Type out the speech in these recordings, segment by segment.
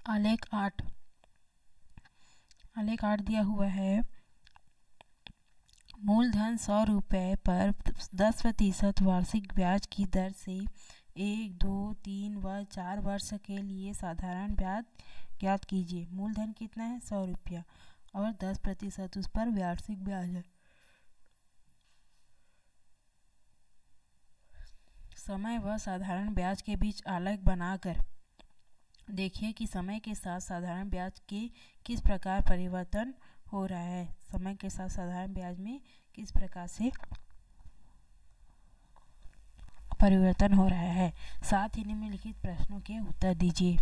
आलेख 8 दिया हुआ है। मूलधन 100 रुपये पर 10% वार्षिक ब्याज की दर से 1, 2, 3 व 4 वर्ष के लिए साधारण ब्याज ज्ञात कीजिए। मूलधन कितना है? 100 रुपया और 10% उस पर वार्षिक ब्याज है। समय व साधारण ब्याज के बीच आलेख बनाकर देखिए कि समय के साथ साधारण ब्याज के किस प्रकार परिवर्तन हो रहा है। समय के साथ साधारण ब्याज में किस प्रकार से परिवर्तन हो रहा है। साथ ही निम्नलिखित प्रश्नों के उत्तर दीजिए।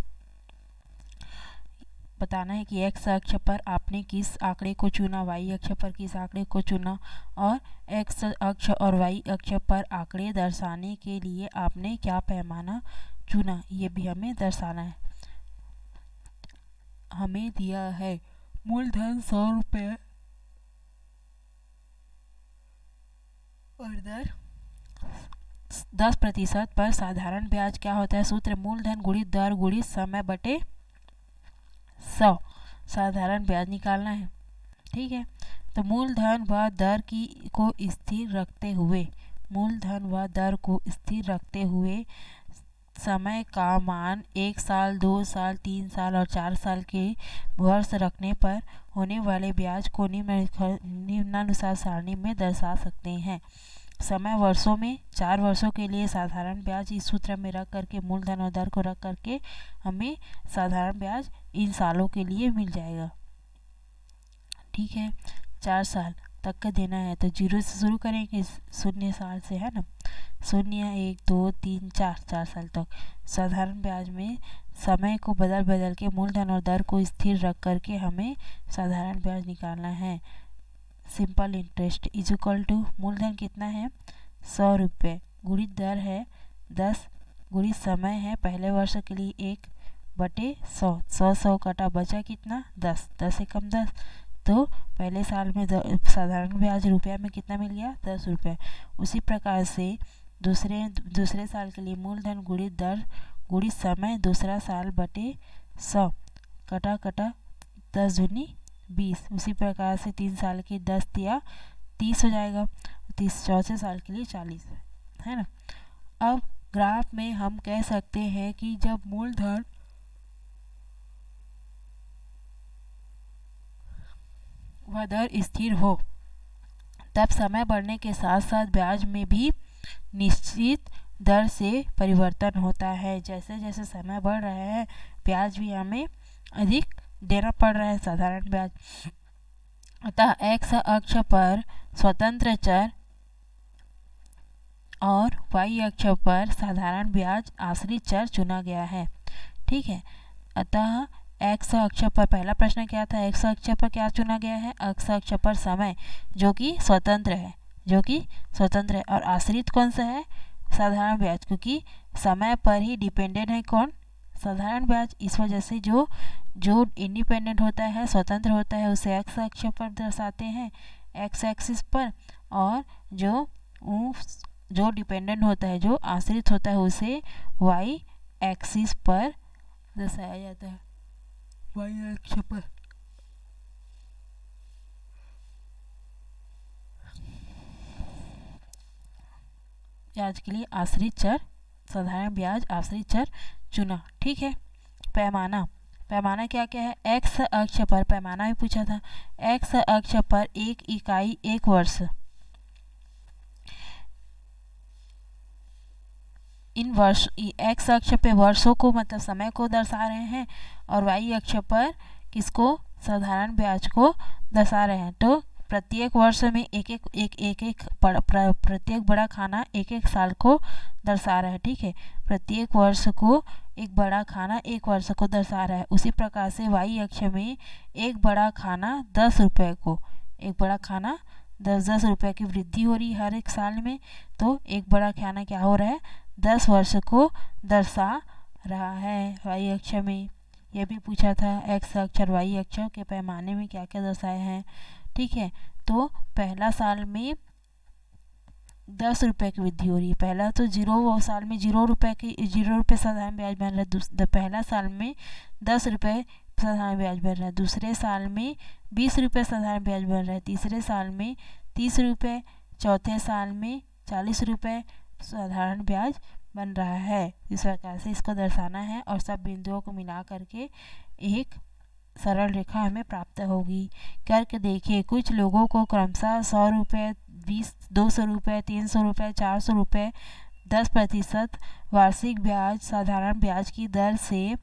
बताना है कि एक्स अक्ष पर आपने किस आंकड़े को चुना, वाई अक्ष पर किस आंकड़े को चुना और एक्स अक्ष और वाई अक्ष पर आंकड़े दर्शाने के लिए आपने क्या पैमाना चुना, ये भी हमें दर्शाना है। हमें दिया है मूलधन 100 रुपये और दर 10% पर साधारण ब्याज क्या होता है? सूत्र मूलधन गुणित दर गुणित समय बटे 100 साधारण ब्याज निकालना है। ठीक है, तो मूलधन व दर को स्थिर रखते हुए समय का मान 1 साल, 2 साल, 3 साल और 4 साल के वर्ष रखने पर होने वाले ब्याज को निम्नानुसार सारणी में दर्शा सकते हैं। समय वर्षों में 4 वर्षों के लिए साधारण ब्याज इस सूत्र में रख करके मूलधन और दर को रख करके हमें साधारण ब्याज इन सालों के लिए मिल जाएगा। ठीक है, 4 साल तक का देना है तो 0 से शुरू करेंगे, 0 साल से, है ना। 0, 1, 2, 3, 4 साल तक। साधारण ब्याज में समय को बदल के मूलधन और दर को स्थिर रख करके हमें साधारण ब्याज निकालना है। Simple interest is equal to मूलधन कितना है? 100 रुपये गुणित दर है 10 गुणित समय है पहले वर्ष के लिए 1 बटे 100। 100 कटा बचा कितना? 10। 10 एकम 10, तो पहले साल में साधारण ब्याज रुपया में कितना मिल गया? 10 रुपये। उसी प्रकार से दूसरे साल के लिए मूलधन गुणित दर गुणित समय दूसरा साल बटे 100 कटा 10 दूनी 20। उसी प्रकार से 3 साल के 10 या 30 हो जाएगा। 30 चौथे साल के लिए 40, है ना। अब ग्राफ में हम कह सकते हैं कि जब मूलधन व दर स्थिर हो तब समय बढ़ने के साथ साथ ब्याज में भी निश्चित दर से परिवर्तन होता है। जैसे जैसे समय बढ़ रहा है ब्याज भी हमें अधिक देना पड़ रहा है, साधारण ब्याज। अतः एक्स अक्ष पर स्वतंत्र चर और वाई अक्ष पर साधारण ब्याज आश्रित चर चुना गया है। ठीक है, अतः एक्स अक्ष पर पहला प्रश्न क्या था? एक्स अक्ष पर क्या चुना गया है? एक्स अक्ष पर समय जो कि स्वतंत्र है और आश्रित कौन सा है? साधारण ब्याज, क्योंकि समय पर ही डिपेंडेंट है कौन? साधारण ब्याज। इस वजह से जो इंडिपेंडेंट होता है, स्वतंत्र होता है, उसे एक्स अक्ष पर दर्शाते हैं, एक्स एक्सिस पर, और जो डिपेंडेंट होता है, जो आश्रित होता है, उसे वाई एक्सिस पर दर्शाया जाता है, वाई अक्ष पर। ब्याज के लिए आश्रित चर, साधारण ब्याज आश्रित चर चुना। ठीक है, पैमाना क्या क्या है? एक्स अक्ष पर पैमाना भी पूछा था। एक्स अक्ष पर 1 इकाई 1 वर्ष, इन वर्ष एक्स अक्ष पे वर्षों को मतलब समय को दर्शा रहे हैं और वाई अक्ष पर किसको? साधारण ब्याज को दर्शा रहे हैं। तो प्रत्येक वर्ष में प्रत्येक बड़ा खाना 1 साल को दर्शा रहा है। ठीक है, प्रत्येक वर्ष को एक बड़ा खाना 1 वर्ष को दर्शा रहा है। उसी प्रकार से वाई अक्ष में एक बड़ा खाना 10 रुपये को, एक बड़ा खाना 10 रुपये की वृद्धि हो रही है हर एक साल में। तो एक बड़ा खाना क्या हो रहा है? 10 वर्ष को दर्शा रहा है वाई अक्ष में। यह भी पूछा था एक्स अक्ष और वाई अक्ष के पैमाने में क्या क्या दर्शाए हैं। ठीक है, तो पहला साल में 10 रुपये की वृद्धि हो रही है। पहला तो 0 साल में 0 रुपये साधारण ब्याज बन रहा है, पहला साल में 10 रुपये साधारण ब्याज बन रहा है, दूसरे साल में 20 रुपये साधारण ब्याज बन रहा है, तीसरे साल में 30 रुपये, चौथे साल में 40 रुपये साधारण ब्याज बन रहा है। इस प्रकार से इसको दर्शाना है और सब बिंदुओं को मिला करके एक सरल रेखा हमें प्राप्त होगी। करके देखिए, कुछ लोगों को क्रमशः 100 रुपये, 200 रुपये, 300 रुपये, 400 रुपये 10% वार्षिक ब्याज साधारण ब्याज की दर से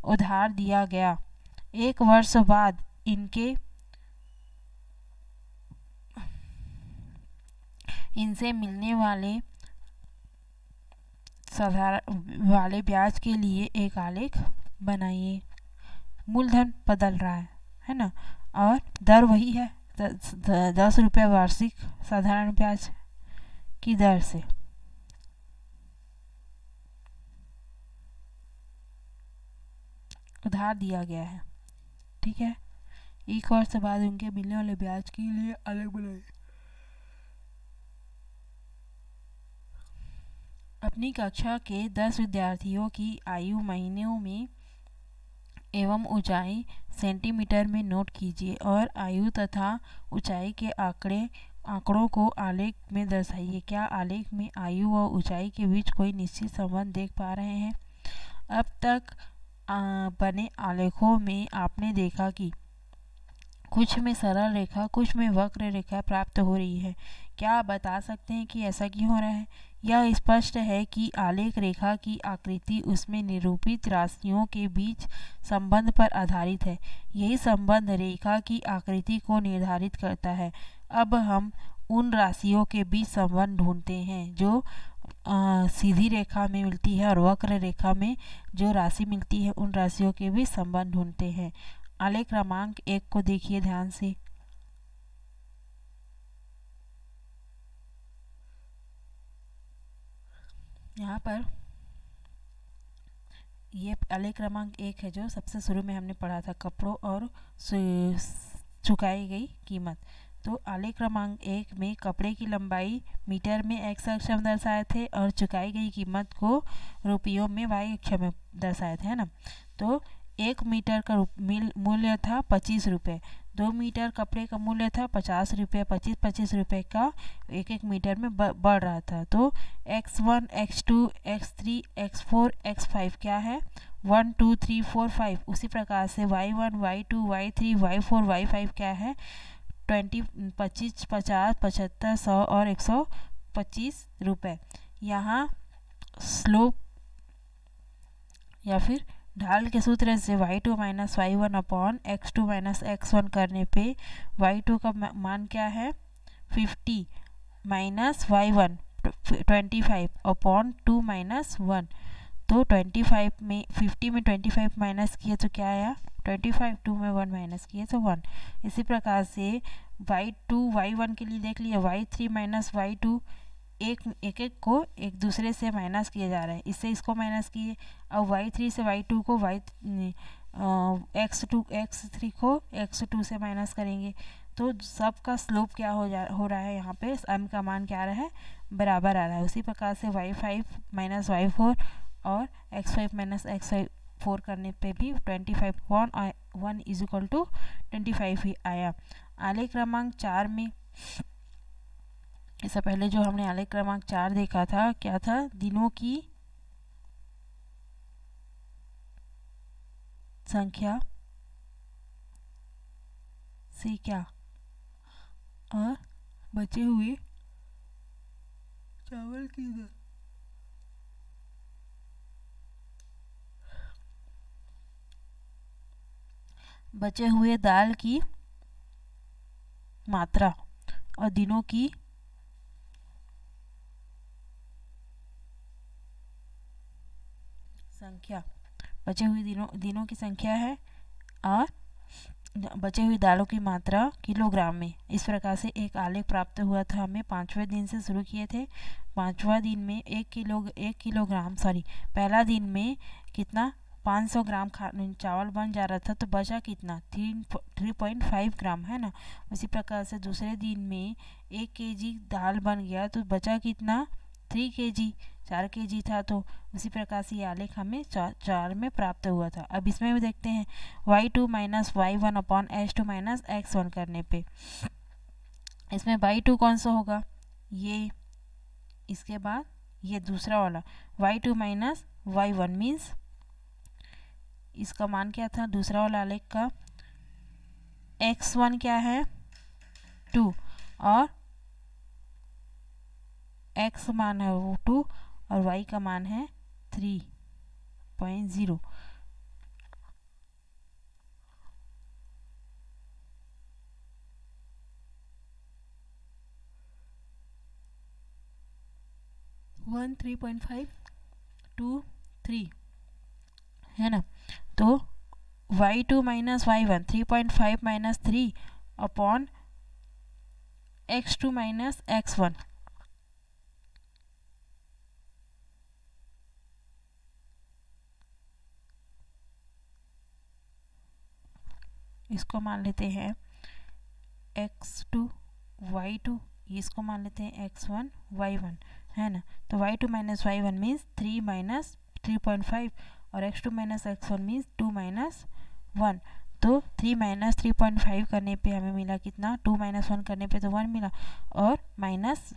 उधार दिया गया। एक वर्ष बाद इनसे मिलने वाले ब्याज के लिए एक आलेख बनाइए। मूलधन बदल रहा है ना, और दर वही है 10 रुपये वार्षिक साधारण ब्याज की दर से। उधार दिया गया है, ठीक है। एक वर्ष बाद उनके मिलने वाले ब्याज के लिए अलग बनाइए। अपनी कक्षा के 10 विद्यार्थियों की आयु महीनों में एवं ऊंचाई सेंटीमीटर में नोट कीजिए और आयु तथा ऊंचाई के आंकड़ों को आलेख में दर्शाइए। क्या आलेख में आयु व ऊंचाई के बीच कोई निश्चित संबंध देख पा रहे हैं? अब तक बने आलेखों में आपने देखा कि कुछ में सरल रेखा, कुछ में वक्र रेखा प्राप्त हो रही है। क्या आप बता सकते हैं कि ऐसा क्यों हो रहा है? यह स्पष्ट है कि आलेख रेखा की आकृति उसमें निरूपित राशियों के बीच संबंध पर आधारित है। यही संबंध रेखा की आकृति को निर्धारित करता है। अब हम उन राशियों के बीच संबंध ढूंढते हैं जो सीधी रेखा में मिलती है और वक्र रेखा में जो राशि मिलती है, उन राशियों के बीच संबंध ढूंढते हैं। आलेख क्रमांक 1 को देखिए ध्यान से। यहाँ पर ये आलेख क्रमांक 1 है जो सबसे शुरू में हमने पढ़ा था, कपड़ों और चुकाई गई कीमत। तो आलेख क्रमांक 1 में कपड़े की लंबाई मीटर में x अक्ष में दर्शाए थे और चुकाई गई कीमत को रुपयों में y अक्ष में दर्शाए थे, है ना। तो 1 मीटर का मूल्य था 25 रुपये, 2 मीटर कपड़े का मूल्य था 50 रुपये, 25 रुपये का एक मीटर में बढ़ रहा था। तो x1, x2, x3, x4, x5 क्या है? 1, 2, 3, 4, 5। उसी प्रकार से y1, y2, y3, y4, y5 क्या है? 20, 25, 50, 75, 100 और 125 रुपये। यहाँ स्लोप या फिर ढाल के सूत्र से y2 minus y1 upon x2 minus x1 करने पे y2 का मान क्या है? 50 माइनस y1 25 अपॉन 2 माइनस 1। तो 25 में 50 में 25 माइनस किए तो क्या आया? 25। 2 में 1 माइनस किए तो 1। इसी प्रकार से y2 y1 के लिए देख लिया, y3 माइनस y2 एक को एक दूसरे से माइनस किया जा रहा है, इससे इसको माइनस किए। अब y3 से y2 को x3 को x2 से माइनस करेंगे। तो सबका स्लोप क्या हो रहा है? यहाँ पे m का मान क्या आ रहा है? बराबर आ रहा है। उसी प्रकार से y5 माइनस y4 और x5 माइनस x4 करने पे भी 25/1 इज इक्वल टू 25 ही आया। आलेख क्रमांक 4 में इससे पहले जो हमने आलेख क्रमांक 4 देखा था, क्या था? दिनों की संख्या से क्या और बचे हुए चावल की दर। बचे हुए दाल की मात्रा और दिनों की संख्या। बचे हुए दिनों की संख्या है और बचे हुई दालों की मात्रा किलोग्राम में। इस प्रकार से एक आलेख प्राप्त हुआ था हमें। 5वें दिन से शुरू किए थे। 5वां दिन में 1 किलोग्राम पहला दिन में कितना 500 ग्राम चावल बन जा रहा था तो बचा कितना 3.5 ग्राम, है ना। उसी प्रकार से दूसरे दिन में 1 केजी दाल बन गया तो बचा कितना 3 केजी, 4 केजी था। तो उसी प्रकार से ये आलेख हमें 4 में प्राप्त हुआ था। अब इसमें भी देखते हैं y2 minus y1 upon h2 minus x1 करने पे इसमें y2 कौन सा होगा, ये, इसके बाद ये दूसरा वाला y2 माइनस y1 मीन्स इसका मान क्या था, दूसरा वाला आलेख का x1 क्या है 2 और x मान है वो 2 और y का मान है 3.0। वन 3.5 2 3 है ना। तो y2 minus y1 3.5 minus 3 upon x2 minus x1, इसको मान लेते हैं x2 y2, इसको मान लेते हैं x1 y1, है ना। तो y2 minus y1 means 3 minus 3.5 और x2 minus x1 means 2 minus 1। तो 3 माइनस 3.5 करने पे हमें मिला कितना, 2 माइनस 1 करने पे तो 1 मिला और माइनस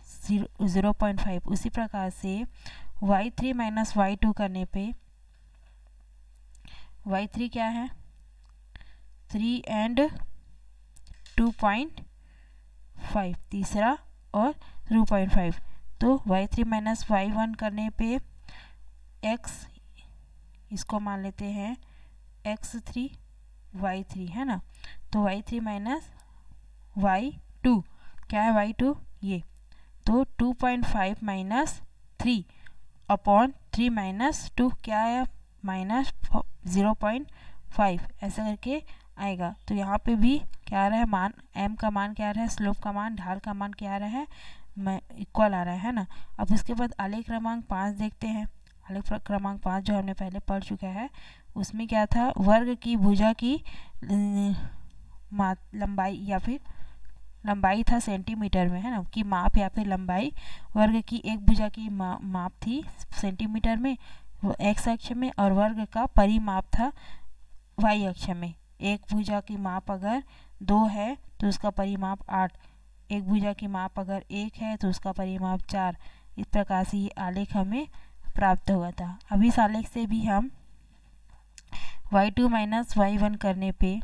0.5। उसी प्रकार से y3 माइनस y2 करने पे y3 क्या है 3 एंड 2.5 तीसरा और 2.5। तो y3 माइनस y1 करने पे x, इसको मान लेते हैं x3 y3, है ना। तो y3 माइनस y2 क्या है y2 ये, तो 2.5 माइनस 3 अपॉन 3 माइनस 2 क्या है माइनस 0.5, ऐसा करके आएगा। तो यहाँ पे भी क्या आ रहा है मान, m का मान क्या आ रहा है, स्लोप का मान, ढाल का मान क्या आ रहा है, इक्वल आ रहा है ना। अब इसके बाद आलेख क्रमांक 5 देखते हैं। आलेख क्रमांक 5 जो हमने पहले पढ़ चुका है उसमें क्या था, वर्ग की भुजा की लंबाई या फिर लंबाई था सेंटीमीटर में, है ना, कि माप या फिर लंबाई वर्ग की एक भुजा की माप थी सेंटीमीटर में x अक्ष में और वर्ग का परिमाप था y अक्ष में। एक भुजा की माप अगर 2 है तो उसका परिमाप 8, एक भुजा की माप अगर 1 है तो उसका परिमाप 4। इस प्रकार से ये आलेख हमें प्राप्त हुआ था। अब इस आलेख से भी हम y2 माइनस y1 करने पे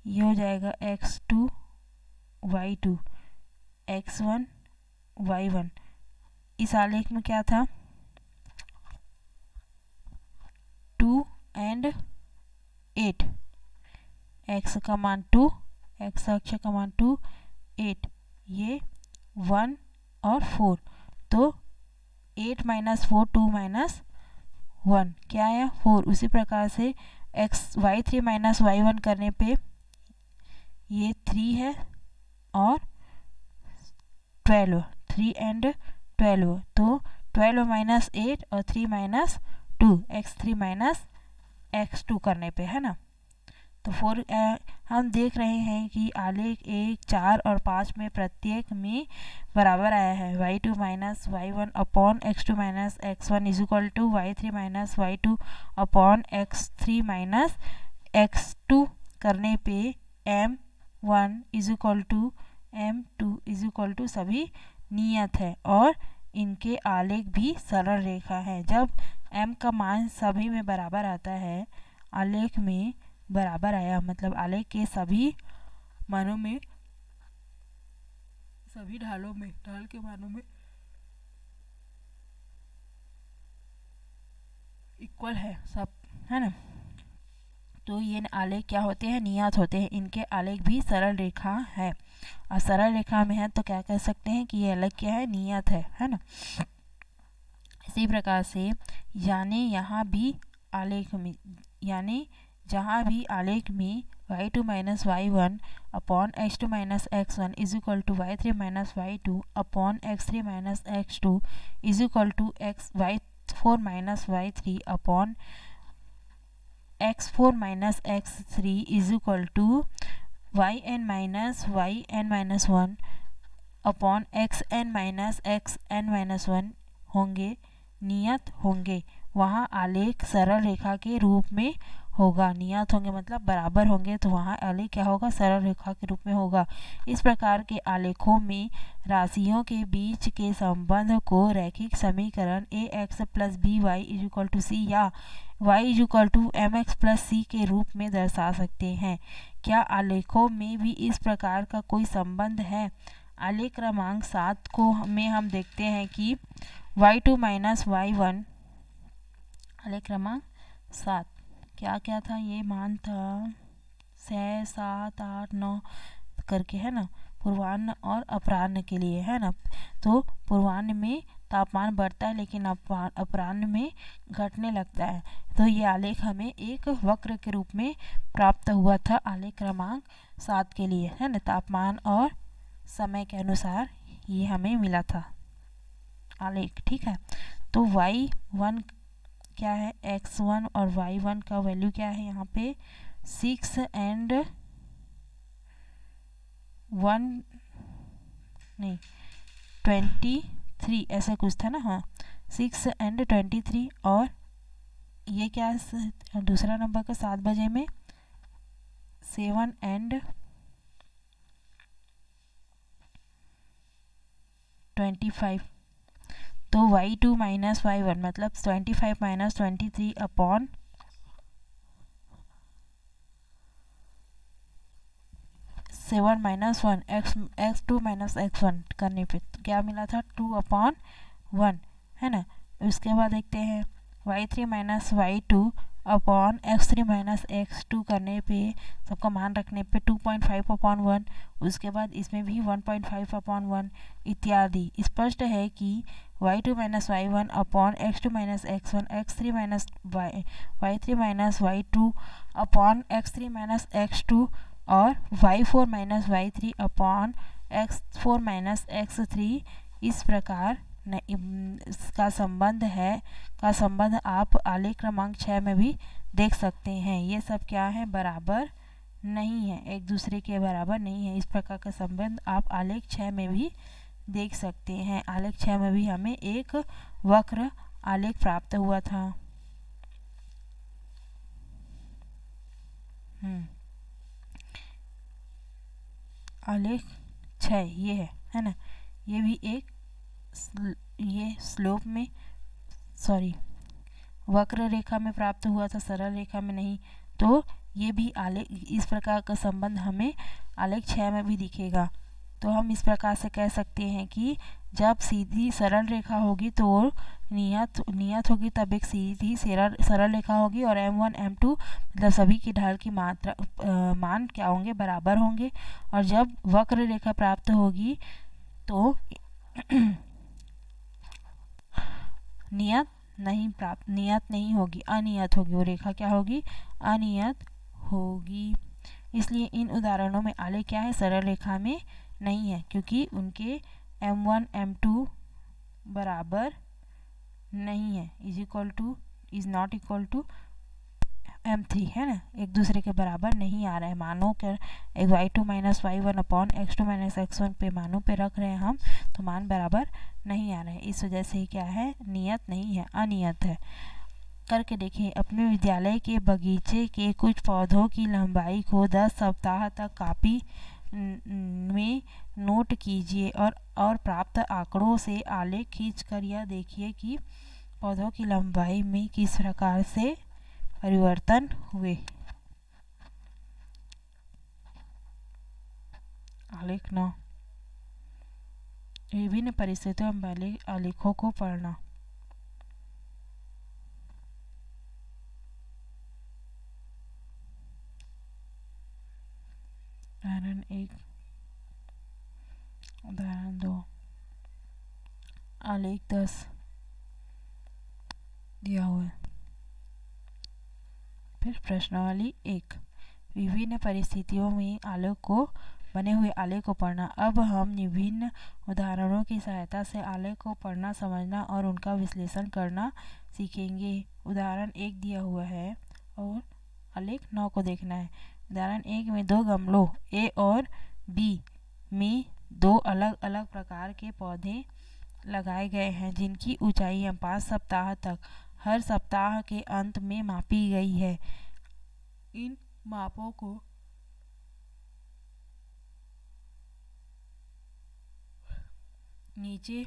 ये हो जाएगा x2 y2 x1 y1। इस आलेख में क्या था 2 एंड 8, x का मान 2, x अक्ष का मान 2, 8, ये 1 और 4। तो 8 माइनस 4 2 माइनस 1 क्या है 4। उसी प्रकार से y3 माइनस y1 करने पे ये 3 है और 12, 3 एंड 12। तो 12 माइनस 8 और 3 माइनस 2 x3 माइनस x2 करने पे, है ना। तो हम देख रहे हैं कि आलेख 1, 4 और 5 में प्रत्येक में बराबर आया है। y2 minus y1 upon x2 minus x1 is equal to y3 minus y2 upon x3 minus x2 करने पे m1 is equal to m2 is equal to सभी नियत है और इनके आलेख भी सरल रेखा है। जब m का मान सभी में बराबर आता है, आलेख में बराबर आया मतलब आलेख के सभी मानों में, सभी ढालों में, ढाल के मानों में इक्वल है सब, है ना। तो ये आलेख क्या होते हैं, नियत होते हैं। इनके आलेख भी सरल रेखा है और सरल रेखा में है तो क्या कह सकते हैं कि ये आलेख क्या है, नियत है ना। इसी प्रकार से यानी यहाँ भी आलेख में, यानी जहाँ भी आलेख में y2 minus y1 upon x2 minus x1 is equal to y3 minus y2 upon x3 minus x2 is equal to y4 minus y3 upon x4 minus x3 is equal to yn minus yn minus 1 upon xn minus xn minus 1 होंगे, नियत होंगे। वहाँ आलेख सरल रेखा के रूप में होगा। नियत होंगे मतलब बराबर होंगे, तो वहाँ आलेख क्या होगा, सरल रेखा के रूप में होगा। इस प्रकार के आलेखों में राशियों के बीच के संबंध को रैखिक समीकरण ax plus b y is equal to c या y is equal to m x plus c के रूप में दर्शा सकते हैं। क्या आलेखों में भी इस प्रकार का कोई संबंध है? आलेख क्रमांक 7 को में हम देखते हैं कि y2 माइनस y1, आलेख क्रमांक 7 क्या क्या था, ये मान था 6, 7, 8, 9 करके, है ना, पूर्वाह्न और अपराह्न के लिए, है ना। तो पूर्वाह्न में तापमान बढ़ता है लेकिन अपराह्न में घटने लगता है। तो ये आलेख हमें एक वक्र के रूप में प्राप्त हुआ था आलेख क्रमांक 7 के लिए, है ना। तापमान और समय के अनुसार ये हमें मिला था आलेख, ठीक है। तो y1 क्या है, x1 और y1 का वैल्यू क्या है यहाँ पे 6 एंड 23 ऐसा कुछ था ना, हाँ 6 एंड 23। और ये क्या है दूसरा नंबर का 7 बजे में 7 एंड 25। तो y2 माइनस y1 मतलब 25 minus 23 upon 7 minus 1 x2 minus x1 करने पे क्या मिला था 2/1, है ना। उसके बाद देखते हैं y3 minus y2 upon x3 minus x2 करने पे सबका मान रखने पे 2.5/1। उसके बाद इसमें भी 1.5/1 इत्यादि। स्पष्ट है कि y2 minus y1 upon x2 minus x1, x3 minus y3 minus y2 upon x3 minus x2 और y4 minus y3 upon x4 minus x3 इस प्रकार इसका संबंध है का संबंध आप आलेख क्रमांक 6 में भी देख सकते हैं। ये सब क्या है, बराबर नहीं है, एक दूसरे के बराबर नहीं है। इस प्रकार का संबंध आप आलेख 6 में भी देख सकते हैं। आलेख 6 में भी हमें एक वक्र आलेख प्राप्त हुआ था। आलेख 6 ये है ना, ये भी एक ये स्लोप में वक्र रेखा में प्राप्त हुआ था, सरल रेखा में नहीं। तो ये भी आलेख इस प्रकार का संबंध हमें आलेख 6 में भी दिखेगा। तो हम इस प्रकार से कह सकते हैं कि जब सीधी सरल रेखा होगी तो नियत होगी, तब एक सीधी सरल रेखा होगी और m1 m2 मतलब सभी की ढाल की मात्रा मान क्या होंगे, बराबर होंगे। और जब वक्र रेखा प्राप्त होगी तो नियत नहीं होगी, अनियत होगी। वो रेखा क्या होगी, अनियत होगी। इसलिए इन उदाहरणों में आलेख क्या है, सरल रेखा में नहीं है, क्योंकि उनके m1 m2 बराबर नहीं है, is not equal to m3, है ना, एक दूसरे के बराबर नहीं आ रहा है। मानों के एक y2 minus y1 upon x2 minus x1 पे मानों पे रख रहे हैं हम, तो मान बराबर नहीं आ रहे हैं। इस वजह से क्या है, नियत नहीं है, अनियत है। करके देखिए, अपने विद्यालय के बगीचे के कुछ पौधों की लंबाई को 10 सप्ताह तक कॉपी में नोट कीजिए और प्राप्त आंकड़ों से आलेख खींचकर यह देखिए कि पौधों की लंबाई में किस प्रकार से परिवर्तन हुए। आलेख 9, विभिन्न परिस्थितियों में पहले आलेखों को पढ़ना। उदाहरण 1, उदाहरण 2, आलेख 10 दिया हुआ है। फिर प्रश्नावली 1, विभिन्न परिस्थितियों में आलेख को बने हुए आलेख को पढ़ना। अब हम विभिन्न उदाहरणों की सहायता से आलेख को पढ़ना, समझना और उनका विश्लेषण करना सीखेंगे। उदाहरण 1 दिया हुआ है और आलेख 9 को देखना है। उदाहरण 1 में 2 गमलों ए और बी में 2 अलग अलग प्रकार के पौधे लगाए गए हैं जिनकी ऊंचाई 5 सप्ताह तक हर सप्ताह के अंत में मापी गई है। इन मापों को नीचे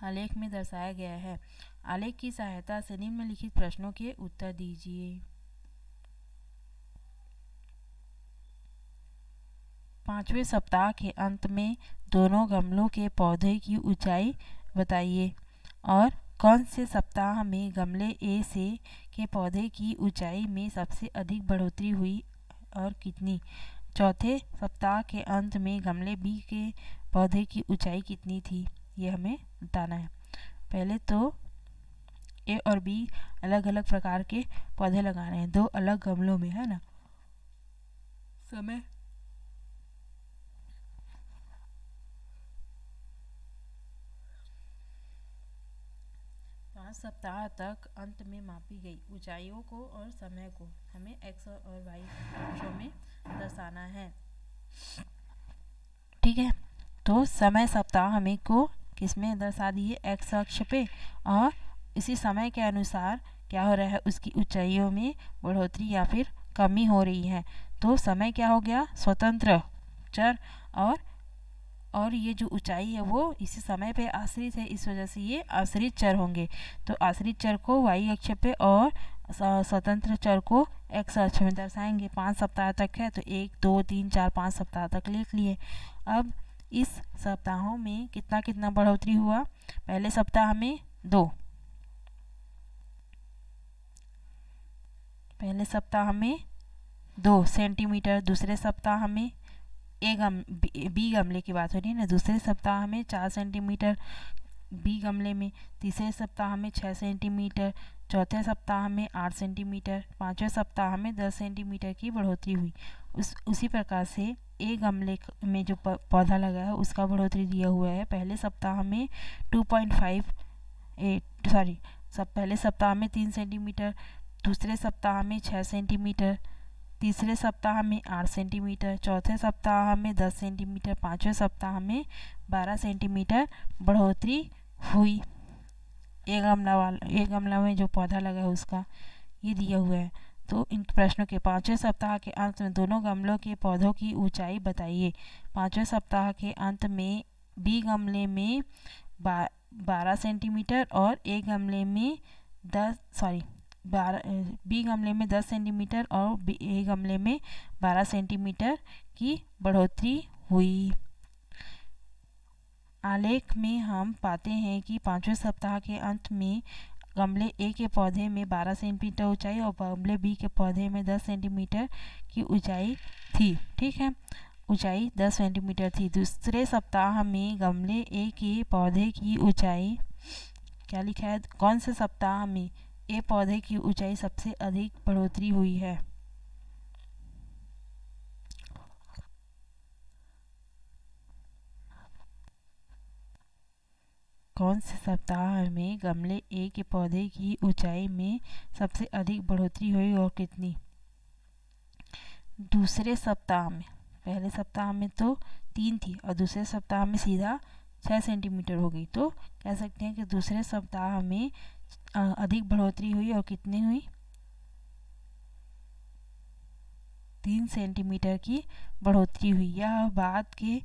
आलेख में दर्शाया गया है। आलेख की सहायता से निम्नलिखित प्रश्नों के उत्तर दीजिए। 5वें सप्ताह के अंत में दोनों गमलों के पौधे की ऊंचाई बताइए और कौन से सप्ताह में गमले ए से के पौधे की ऊंचाई में सबसे अधिक बढ़ोतरी हुई और कितनी। चौथे सप्ताह के अंत में गमले बी के पौधे की ऊंचाई कितनी थी, ये हमें बताना है। पहले तो ए और बी अलग अलग प्रकार के पौधे लगाने हैं, 2 अलग गमलों में, है ना। समय 5 सप्ताह तक अंत में मापी गई ऊंचाइयों को और समय को हमें एक्स और वाई अक्षों में दर्शाना है। ठीक है, तो समय सप्ताह हमें को किसमें दर्शा दिए, एक्स अक्ष पे, और इसी समय के अनुसार क्या हो रहा है, उसकी ऊंचाइयों में बढ़ोतरी या फिर कमी हो रही है। तो समय क्या हो गया, स्वतंत्र चर, और ये जो ऊंचाई है वो इसी समय पे आश्रित है, इस वजह से ये आश्रित चर होंगे। तो आश्रित चर को वाई अक्ष पे और स्वतंत्र चर को एक्स अक्ष में दर्शाएंगे। 5 सप्ताह तक है तो 1 2 3 4 5 सप्ताह तक लिख लिए। अब इस सप्ताहों में कितना कितना बढ़ोतरी हुआ, पहले सप्ताह में 2, पहले सप्ताह में 2 सेंटीमीटर, दूसरे सप्ताह में बी गमले की बात हो रही है ना, दूसरे सप्ताह में 4 सेंटीमीटर बी गमले में, तीसरे सप्ताह में 6 सेंटीमीटर, चौथे सप्ताह में 8 सेंटीमीटर, 5वें सप्ताह में 10 सेंटीमीटर की बढ़ोतरी हुई। उसी प्रकार से ए गमले में जो पौधा लगा है उसका बढ़ोतरी दिया हुआ है। पहले सप्ताह में पहले सप्ताह में 3 सेंटीमीटर, दूसरे सप्ताह में 6 सेंटीमीटर, तीसरे सप्ताह में 8 सेंटीमीटर, चौथे सप्ताह में 10 सेंटीमीटर, 5वें सप्ताह में 12 सेंटीमीटर बढ़ोतरी हुई। एक गमला में जो पौधा लगा है उसका ये दिया हुआ है। तो इन प्रश्नों के 5वें सप्ताह के अंत में दोनों गमलों के पौधों की ऊंचाई बताइए। 5वें सप्ताह के अंत में बी गमले में 12 सेंटीमीटर और ए गमले में बी गमले में 10 सेंटीमीटर और ए गमले में 12 सेंटीमीटर की बढ़ोतरी हुई। आलेख में हम पाते हैं कि 5वें सप्ताह के अंत में गमले ए के पौधे में 12 सेंटीमीटर ऊंचाई और गमले बी के पौधे में 10 सेंटीमीटर की ऊंचाई थी। ठीक है, ऊंचाई 10 सेंटीमीटर थी। दूसरे सप्ताह में गमले ए के पौधे की ऊंचाई क्या लिखा है, कौन से सप्ताह में ए पौधे की ऊंचाई सबसे अधिक बढ़ोतरी हुई है। कौन से सप्ताह में गमले ए के पौधे की ऊंचाई में सबसे अधिक बढ़ोतरी हुई और कितनी। दूसरे सप्ताह में, पहले सप्ताह में तो 3 थी और दूसरे सप्ताह में सीधा 6 सेंटीमीटर हो गई। तो कह सकते हैं कि दूसरे सप्ताह में अधिक बढ़ोतरी हुई और कितनी हुई, 3 सेंटीमीटर की बढ़ोतरी हुई। यह बाद के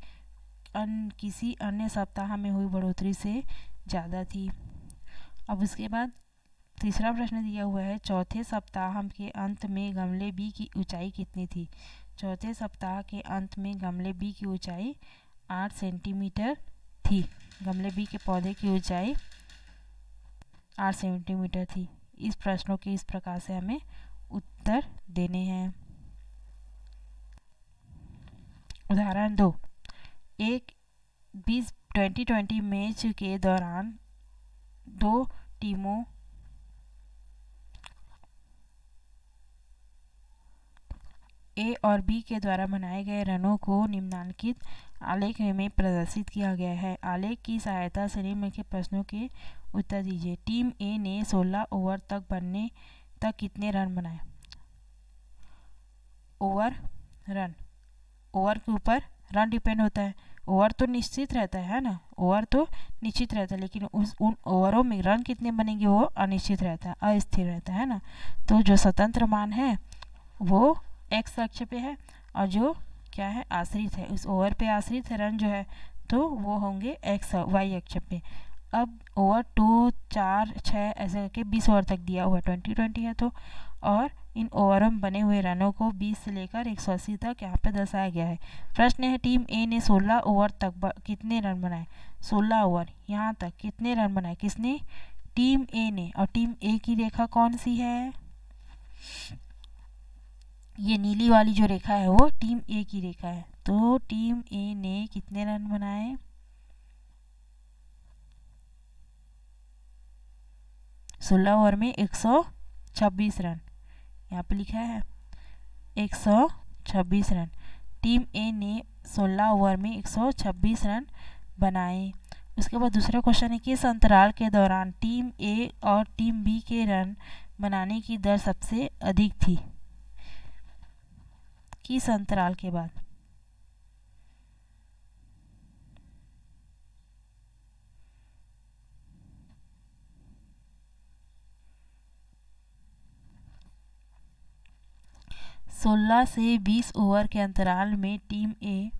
किसी अन्य सप्ताह में हुई बढ़ोतरी से ज़्यादा थी। अब उसके बाद तीसरा प्रश्न दिया हुआ है, चौथे सप्ताह के अंत में गमले बी की ऊंचाई कितनी थी। चौथे सप्ताह के अंत में गमले बी की ऊंचाई 8 सेंटीमीटर थी। गमले बी के पौधे की ऊंचाई 8 सेंटीमीटर थी। इस प्रश्नों के इस प्रकार से हमें उत्तर देने हैं। उदाहरण 2, एक 2020 मैच के दौरान 2 टीमों ए और बी के द्वारा बनाए गए रनों को निम्नलिखित आलेख में प्रदर्शित किया गया है। आलेख की सहायता से निम्नलिखित प्रश्नों के उत्तर दीजिए। टीम ए ने 16 ओवर तक बनने तक कितने रन बनाए। ओवर रन, ओवर के ऊपर रन डिपेंड होता है। ओवर तो निश्चित रहता है ना, ओवर तो निश्चित रहता है, लेकिन उन ओवरों में रन कितने बनेंगे वो अनिश्चित रहता है, अस्थिर रहता है ना। तो जो स्वतंत्र मान है वो एक्स अक्ष पे है, और जो क्या है आश्रित है, उस ओवर पे आश्रित है रन जो है, तो वो होंगे एक्स वाई अक्ष पे। अब ओवर 2, 4, 6 ऐसे करके 20 ओवर तक दिया हुआ 20-20 है तो, और इन ओवरों में बने हुए रनों को 20 से लेकर 180 तक यहाँ पे दर्शाया गया है। प्रश्न है टीम ए ने 16 ओवर तक कितने रन बनाए। 16 ओवर यहाँ तक कितने रन बनाए, किसने, टीम ए ने। और टीम ए की रेखा कौन सी है, ये नीली वाली जो रेखा है वो टीम ए की रेखा है। तो टीम ए ने कितने रन बनाए, 16 ओवर में 126 रन, यहाँ पे लिखा है 126 रन। टीम ए ने 16 ओवर में 126 रन बनाए। उसके बाद दूसरा क्वेश्चन है कि इस अंतराल के दौरान टीम ए और टीम बी के रन बनाने की दर सबसे अधिक थी। किस अंतराल के बाद, सोलह से 20 ओवर के अंतराल में टीम ए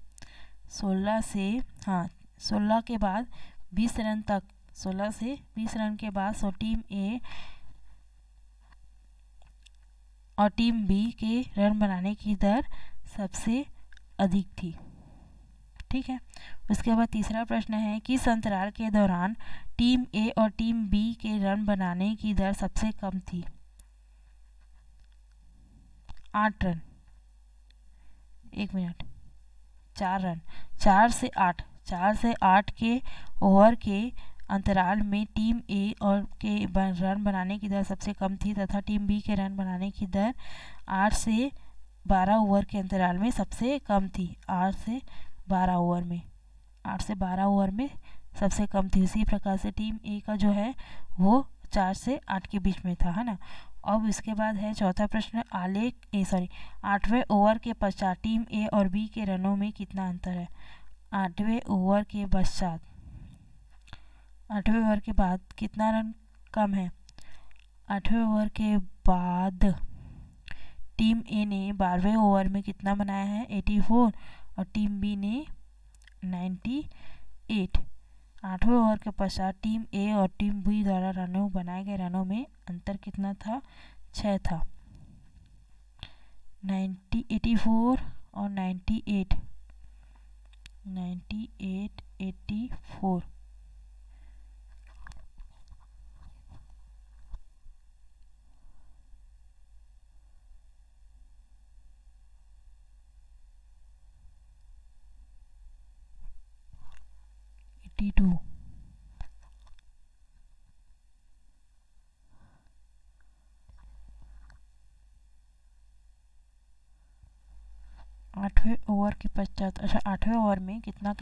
16 के बाद 20 रन तक, 16 से 20 रन के बाद टीम ए और टीम बी के रन बनाने की दर सबसे अधिक थी। ठीक है। उसके बाद तीसरा प्रश्न है किस अंतराल के दौरान टीम ए और टीम बी के रन बनाने की दर सबसे कम थी। 8 रन, 1 मिनट, 4 रन, 4 से 8 के ओवर के अंतराल में टीम ए और के रन बनाने की दर सबसे कम थी तथा टीम बी के रन बनाने की दर 8 से 12 ओवर के अंतराल में सबसे कम थी। 8 से 12 ओवर में सबसे कम थी। उसी प्रकार से टीम ए का जो है वो 4 से 8 के बीच में था, है ना। अब इसके बाद है चौथा प्रश्न, 8वें ओवर के पश्चात टीम ए और बी के रनों में कितना अंतर है। 8वें ओवर के पश्चात, 8वें ओवर के बाद कितना रन कम है। 8वें ओवर के बाद टीम ए ने 12वें ओवर में कितना बनाया है, 84, और टीम बी ने 98। 8वें ओवर के पश्चात टीम ए और टीम बी द्वारा बनाए गए रनों में अंतर कितना था, 6 था। 84 और 98, 84। आठवें ओवर के पश्चात, अच्छा 8वें ओवर में कितना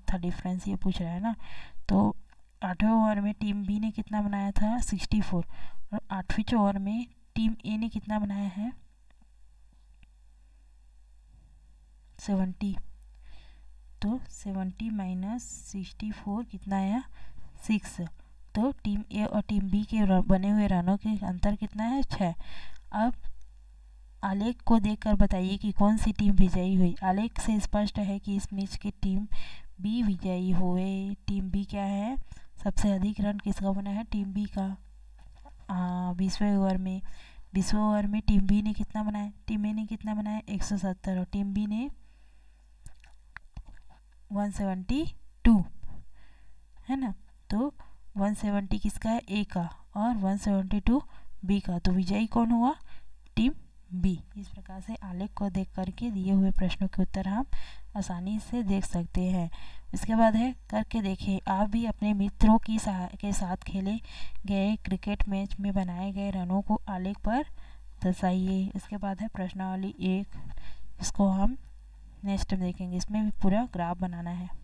था डिफरेंस ये पूछ रहा है ना। तो 8वें ओवर में टीम बी ने कितना बनाया था, 64, और 8वें ओवर में टीम ए ने कितना बनाया है, 70। तो 70 माइनस 64 कितना आया, 6। तो टीम ए और टीम बी के बने हुए रनों के अंतर कितना है, 6। अब आलेख को देखकर बताइए कि कौन सी टीम विजयी हुई। आलेख से स्पष्ट है कि इस मैच की टीम बी विजयी हुए। टीम बी क्या है, सबसे अधिक रन किसका बना है, टीम बी का। 20वें ओवर में टीम बी ने कितना बनाया, टीम ए ने कितना बनाया, 170, और टीम बी ने 172, है ना। तो 170 किसका है, ए का, और 172 बी का। तो विजयी कौन हुआ, टीम बी। इस प्रकार से आलेख को देख करके दिए हुए प्रश्नों के उत्तर हम आसानी से देख सकते हैं। इसके बाद है करके देखें, आप भी अपने मित्रों के साथ खेले गए क्रिकेट मैच में बनाए गए रनों को आलेख पर दर्शाइए। इसके बाद है प्रश्नावली 1, इसको हम नेक्स्ट में देखेंगे। इसमें भी पूरा ग्राफ बनाना है।